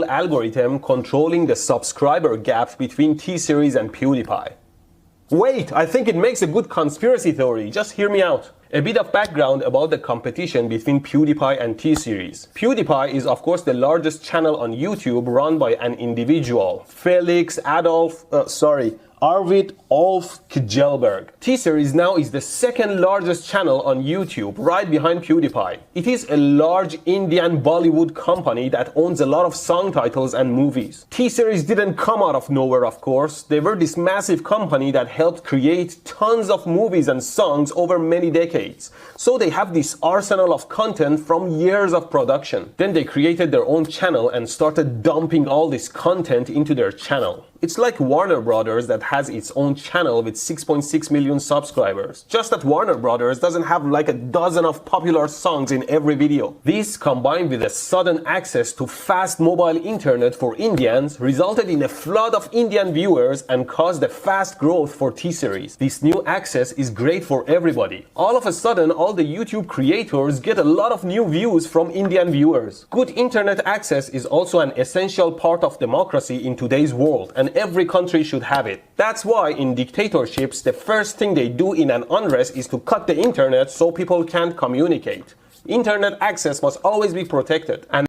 algorithm controlling the subscriber gap between T-Series and PewDiePie. Wait, I think it makes a good conspiracy theory. Just hear me out. A bit of background about the competition between PewDiePie and T-Series. PewDiePie is of course the largest channel on YouTube run by an individual, Arvid Ulf Kjellberg. T-Series now is the second largest channel on YouTube, right behind PewDiePie. It is a large Indian Bollywood company that owns a lot of song titles and movies. T-Series didn't come out of nowhere, of course. They were this massive company that helped create tons of movies and songs over many decades. So they have this arsenal of content from years of production. Then they created their own channel and started dumping all this content into their channel. It's like Warner Brothers that has its own channel with 6.6 million subscribers. Just that Warner Brothers doesn't have like a dozen of popular songs in every video. This, combined with a sudden access to fast mobile internet for Indians, resulted in a flood of Indian viewers and caused a fast growth for T-Series. This new access is great for everybody. All of a sudden, all the YouTube creators get a lot of new views from Indian viewers. Good internet access is also an essential part of democracy in today's world, and every country should have it. That's why in dictatorships, the first thing they do in an unrest is to cut the internet so people can't communicate. Internet access must always be protected. And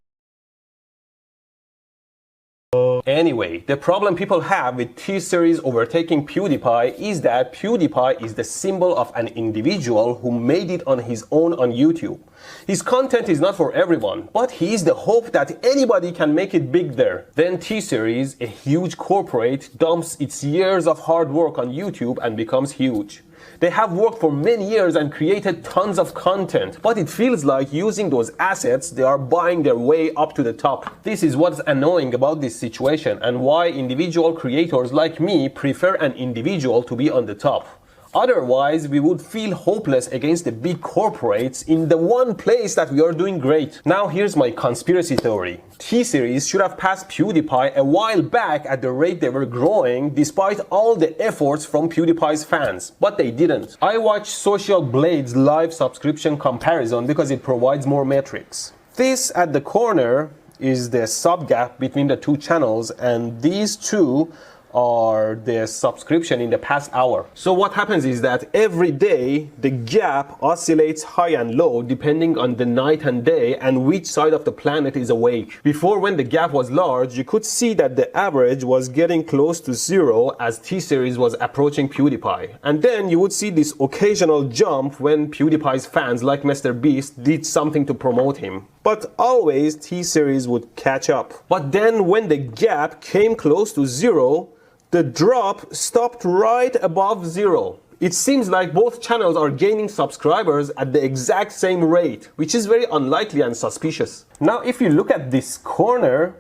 anyway, the problem people have with T-Series overtaking PewDiePie is that PewDiePie is the symbol of an individual who made it on his own on YouTube. His content is not for everyone, but he is the hope that anybody can make it big there. Then T-Series, a huge corporate, dumps its years of hard work on YouTube and becomes huge. They have worked for many years and created tons of content, but it feels like using those assets, they are buying their way up to the top. This is what's annoying about this situation and why individual creators like me prefer an individual to be on the top. Otherwise, we would feel hopeless against the big corporates in the one place that we are doing great. Now here's my conspiracy theory. T-Series should have passed PewDiePie a while back at the rate they were growing despite all the efforts from PewDiePie's fans, but they didn't. I watch Social Blade's live subscription comparison because it provides more metrics. This at the corner is the sub gap between the two channels, and these two are the subscription in the past hour. So what happens is that every day the gap oscillates high and low depending on the night and day and which side of the planet is awake. Before, when the gap was large, you could see that the average was getting close to zero as T-Series was approaching PewDiePie. And then you would see this occasional jump when PewDiePie's fans like Mr. Beast did something to promote him. But always T-Series would catch up. But then when the gap came close to zero, the drop stopped right above zero. It seems like both channels are gaining subscribers at the exact same rate, which is very unlikely and suspicious. Now, if you look at this corner,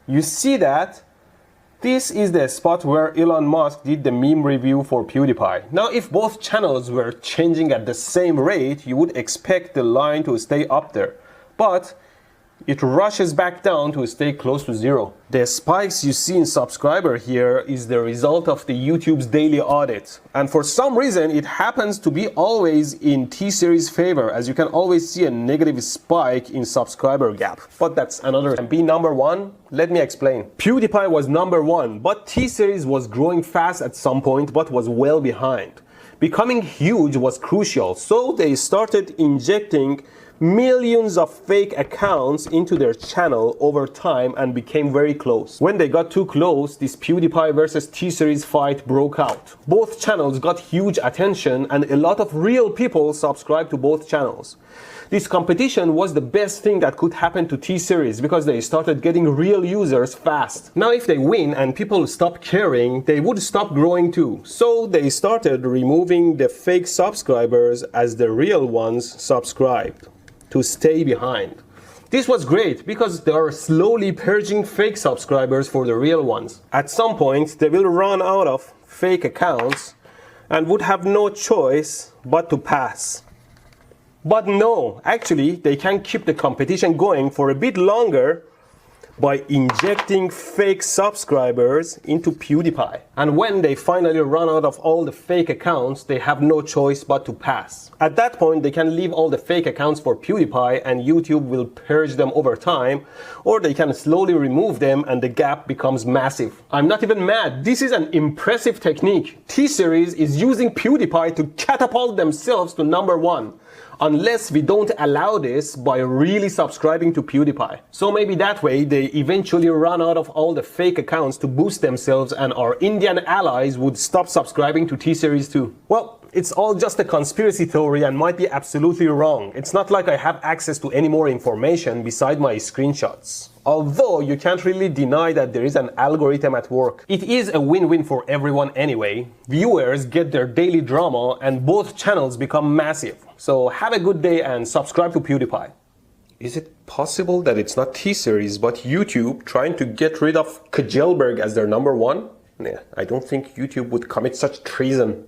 you see that this is the spot where Elon Musk did the meme review for PewDiePie. Now, if both channels were changing at the same rate, you would expect the line to stay up there. But it rushes back down to stay close to zero. The spikes you see in subscriber here is the result of the YouTube's daily audit. And for some reason, it happens to be always in T-Series' favor, as you can always see a negative spike in subscriber gap. But that's another. And be number one? Let me explain. PewDiePie was number one, but T-Series was growing fast at some point, but was well behind. Becoming huge was crucial, so they started injecting millions of fake accounts into their channel over time and became very close. When they got too close, this PewDiePie versus T-Series fight broke out. Both channels got huge attention and a lot of real people subscribed to both channels. This competition was the best thing that could happen to T-Series because they started getting real users fast. Now if they win and people stop caring, they would stop growing too. So they started removing the fake subscribers as the real ones subscribed to stay behind. This was great because they are slowly purging fake subscribers for the real ones. At some point, they will run out of fake accounts and would have no choice but to pass. But no, actually, they can keep the competition going for a bit longer by injecting fake subscribers into PewDiePie. And when they finally run out of all the fake accounts, they have no choice but to pass. At that point, they can leave all the fake accounts for PewDiePie and YouTube will purge them over time, or they can slowly remove them and the gap becomes massive. I'm not even mad. This is an impressive technique. T-Series is using PewDiePie to catapult themselves to #1. Unless we don't allow this by really subscribing to PewDiePie. So maybe that way they eventually run out of all the fake accounts to boost themselves and our Indian allies would stop subscribing to T-Series too. Well, it's all just a conspiracy theory and might be absolutely wrong. It's not like I have access to any more information beside my screenshots. Although you can't really deny that there is an algorithm at work. It is a win-win for everyone anyway. Viewers get their daily drama and both channels become massive. So have a good day and subscribe to PewDiePie. Is it possible that it's not T-Series but YouTube trying to get rid of Kjelberg as their #1? Nah, I don't think YouTube would commit such treason.